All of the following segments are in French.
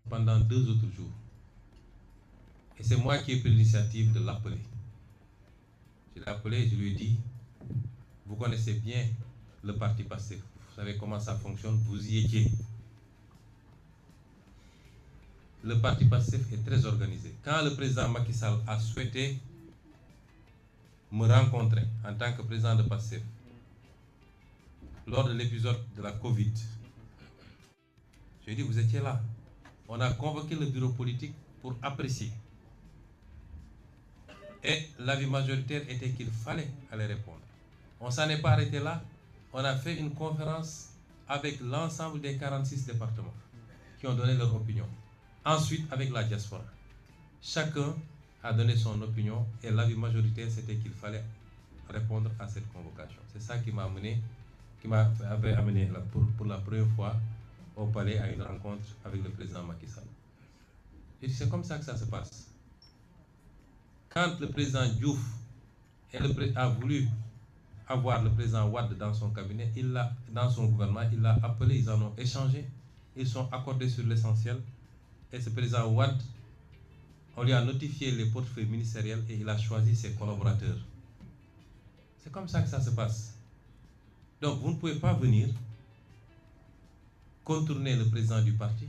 pendant 2 autres jours. Et c'est moi qui ai pris l'initiative de l'appeler. Je l'ai appelé et je lui ai dit, vous connaissez bien le parti PASTEF, vous savez comment ça fonctionne, vous y étiez. Le parti PASTEF est très organisé. Quand le président Macky Sall a souhaité me rencontrer en tant que président de PASTEF, lors de l'épisode de la Covid, je lui ai dit, vous étiez là. On a convoqué le bureau politique pour apprécier. Et l'avis majoritaire était qu'il fallait aller répondre. On ne s'en est pas arrêté là. On a fait une conférence avec l'ensemble des 46 départements qui ont donné leur opinion. Ensuite, avec la diaspora. Chacun a donné son opinion et l'avis majoritaire, c'était qu'il fallait répondre à cette convocation. C'est ça qui m'a amené, pour la première fois au palais à une rencontre avec le président Macky Sall. Et c'est comme ça que ça se passe. Quand le président Diouf a voulu avoir le président Wade dans son cabinet, dans son gouvernement, il l'a appelé, ils en ont échangé, ils sont accordés sur l'essentiel. Et ce président Wade, on lui a notifié les portefeuilles ministériels et il a choisi ses collaborateurs. C'est comme ça que ça se passe. Donc vous ne pouvez pas venir contourner le président du parti,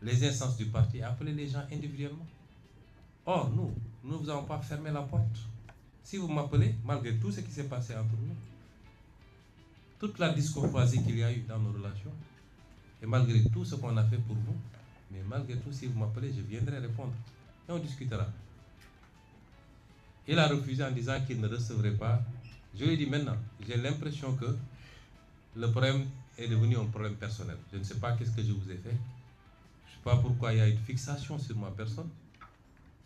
les instances du parti et appeler les gens individuellement. Or, nous ne vous avons pas fermé la porte. Si vous m'appelez, malgré tout ce qui s'est passé entre nous, toute la discourtoisie qu'il y a eu dans nos relations, et malgré tout ce qu'on a fait pour vous, mais malgré tout, si vous m'appelez, je viendrai répondre. Et on discutera. Il a refusé en disant qu'il ne recevrait pas. Je lui ai dit maintenant, j'ai l'impression que le problème est devenu un problème personnel. Je ne sais pas qu'est-ce que je vous ai fait. Je ne sais pas pourquoi il y a une fixation sur ma personne.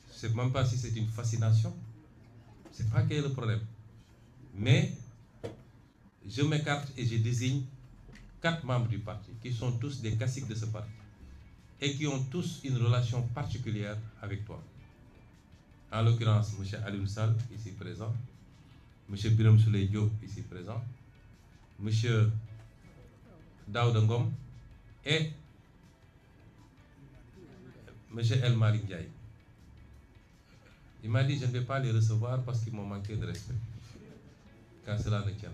Je ne sais même pas si c'est une fascination. Je ne sais pas quel est le problème. Mais je m'écarte et je désigne 4 membres du parti qui sont tous des caciques de ce parti et qui ont tous une relation particulière avec toi. En l'occurrence, M. Alioune Sall, ici présent, M. Birame Souleye Diop, ici présent, M. Daouda Ngom et M. El Malick Ndiaye. Il m'a dit, je ne vais pas les recevoir parce qu'ils m'ont manqué de respect. Quand cela ne tient.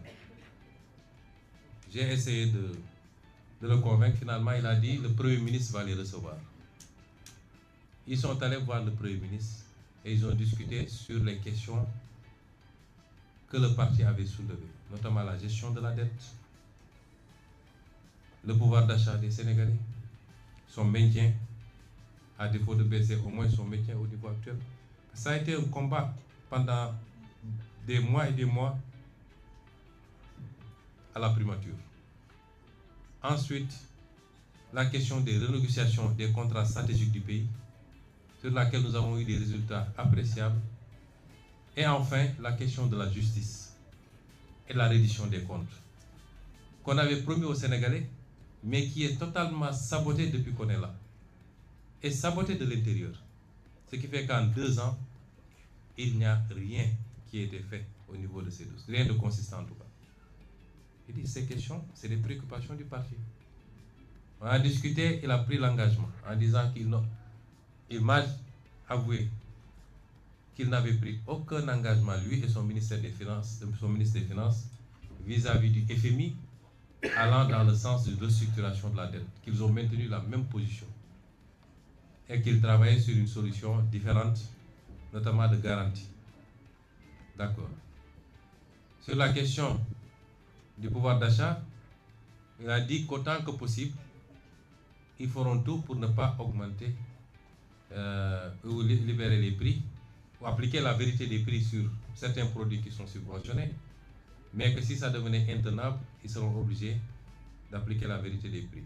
J'ai essayé de le convaincre. Finalement, il a dit, le Premier ministre va les recevoir. Ils sont allés voir le Premier ministre et ils ont discuté sur les questions que le parti avait soulevées, notamment la gestion de la dette, le pouvoir d'achat des Sénégalais, son maintien, à défaut de baisser au moins son maintien au niveau actuel. Ça a été un combat pendant des mois et des mois à la primature. Ensuite, la question des renégociations des contrats stratégiques du pays, sur laquelle nous avons eu des résultats appréciables. Et enfin, la question de la justice et de la reddition des comptes, qu'on avait promis aux Sénégalais, mais qui est totalement sabotée depuis qu'on est là. Et sabotée de l'intérieur. Ce qui fait qu'en 2 ans, il n'y a rien qui a été fait au niveau de ces dossiers. Rien de consistant en tout cas. Il dit, ces questions, c'est des préoccupations du parti. On a discuté, il a pris l'engagement en disant qu'il m'a avoué qu'il n'avait pris aucun engagement, lui et son ministère des Finances, vis-à-vis du FMI, allant dans le sens de restructuration de la dette, qu'ils ont maintenu la même position et qu'ils travaillaient sur une solution différente, notamment de garantie. D'accord. Sur la question du pouvoir d'achat, il a dit qu'autant que possible, ils feront tout pour ne pas augmenter ou libérer les prix, ou appliquer la vérité des prix sur certains produits qui sont subventionnés, mais que si ça devenait intenable, ils seront obligés d'appliquer la vérité des prix.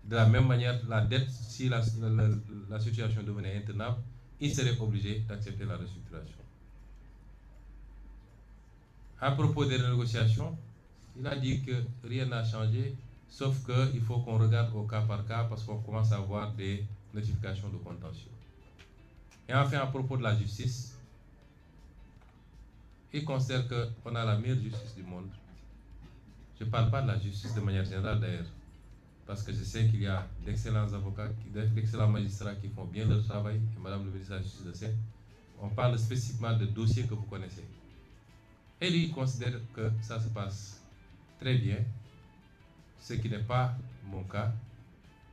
De la même manière, la dette, si la situation devenait intenable, ils seraient obligés d'accepter la restructuration. À propos des négociations, il a dit que rien n'a changé, sauf qu'il faut qu'on regarde au cas par cas parce qu'on commence à avoir des notifications de contentieux. Et enfin, à propos de la justice, il considère qu'on a la meilleure justice du monde. Je ne parle pas de la justice de manière générale d'ailleurs. parce que je sais qu'il y a d'excellents avocats, d'excellents magistrats qui font bien leur travail, et Madame le ministre de la Justice le sait. On parle spécifiquement de dossiers que vous connaissez. Et lui, il considère que ça se passe très bien, ce qui n'est pas mon cas,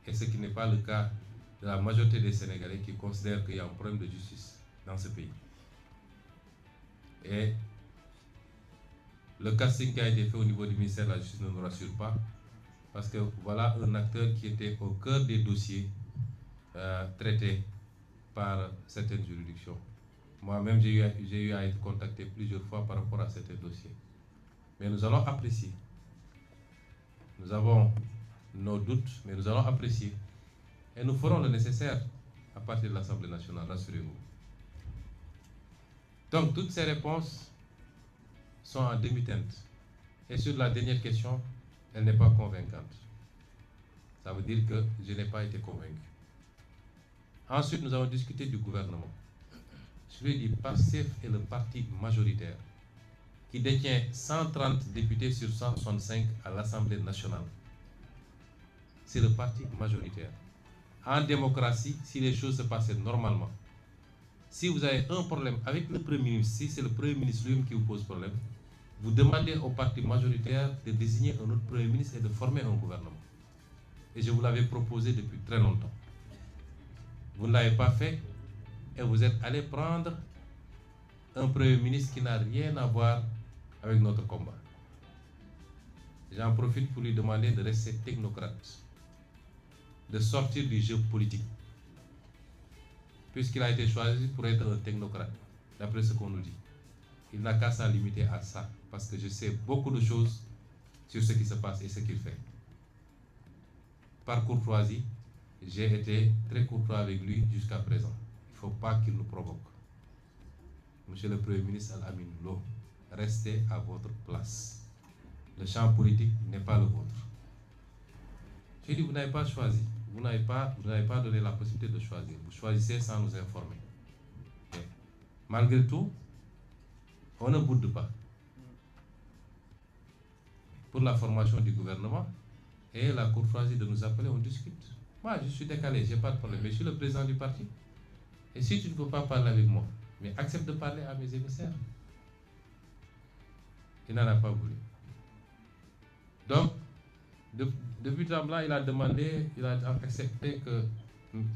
et ce qui n'est pas le cas de la majorité des Sénégalais qui considèrent qu'il y a un problème de justice dans ce pays. Et le casting qui a été fait au niveau du ministère de la Justice ne nous rassure pas, parce que voilà un acteur qui était au cœur des dossiers traités par certaines juridictions. Moi-même, j'ai eu à être contacté plusieurs fois par rapport à certains dossiers. Mais nous allons apprécier. Nous avons nos doutes, mais nous allons apprécier. Et nous ferons le nécessaire à partir de l'Assemblée nationale, rassurez-vous. Donc, toutes ces réponses sont en demi-teinte. Et sur la dernière question, elle n'est pas convaincante. Ça veut dire que je n'ai pas été convaincu. Ensuite, nous avons discuté du gouvernement. Je lui ai dit, PASTEF est le parti majoritaire qui détient 130 députés sur 165 à l'Assemblée nationale. C'est le parti majoritaire. En démocratie, si les choses se passaient normalement, si vous avez un problème avec le Premier ministre, si c'est le Premier ministre lui-même qui vous pose problème, vous demandez au parti majoritaire de désigner un autre Premier ministre et de former un gouvernement. Et je vous l'avais proposé depuis très longtemps. Vous ne l'avez pas fait et vous êtes allé prendre un Premier ministre qui n'a rien à voir avec notre combat. J'en profite pour lui demander de rester technocrate, de sortir du jeu politique, puisqu'il a été choisi pour être un technocrate, d'après ce qu'on nous dit. Il n'a qu'à s'en limiter à ça, parce que je sais beaucoup de choses sur ce qui se passe et ce qu'il fait. Par courtoisie, j'ai été très courtois avec lui jusqu'à présent. Il ne faut pas qu'il nous provoque. Monsieur le Premier ministre Al-Amin Lo, restez à votre place. Le champ politique n'est pas le vôtre. J'ai dit, vous n'avez pas choisi. Vous n'avez pas donné la possibilité de choisir. Vous choisissez sans nous informer. Mais, malgré tout, on ne boude pas. Pour la formation du gouvernement et la courtoisie de nous appeler, on discute. Moi, je suis décalé, je n'ai pas de problème. Mais je suis le président du parti. Et si tu ne peux pas parler avec moi, mais accepte de parler à mes émissaires. Il n'en a pas voulu. Donc, depuis là, il a demandé, il a accepté que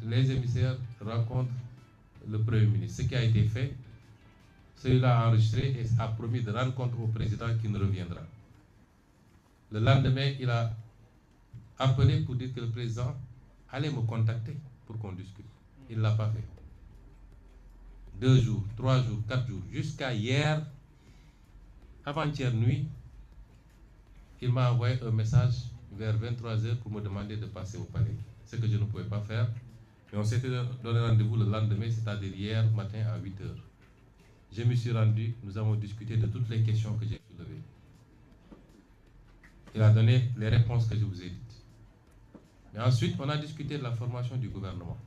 les émissaires rencontrent le Premier ministre. Ce qui a été fait, celui-là a enregistré et a promis de rendre compte au président qui ne reviendra. Le lendemain, il a appelé pour dire que le président allait me contacter pour qu'on discute. Il ne l'a pas fait. 2 jours, 3 jours, 4 jours, jusqu'à hier, avant-hier nuit, il m'a envoyé un message vers 23h pour me demander de passer au palais. Ce que je ne pouvais pas faire. Mais on s'était donné rendez-vous le lendemain, c'est-à-dire hier matin à 8h. Je me suis rendu, nous avons discuté de toutes les questions que j'ai soulevées. Il a donné les réponses que je vous ai dites. Et ensuite, on a discuté de la formation du gouvernement.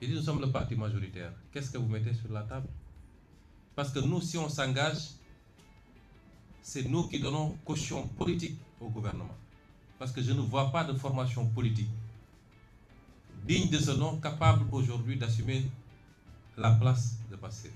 Il dit, nous sommes le parti majoritaire. Qu'est-ce que vous mettez sur la table? Parce que nous, si on s'engage, c'est nous qui donnons caution politique au gouvernement. Parce que je ne vois pas de formation politique digne de ce nom, capable aujourd'hui d'assumer la place de PASTEF.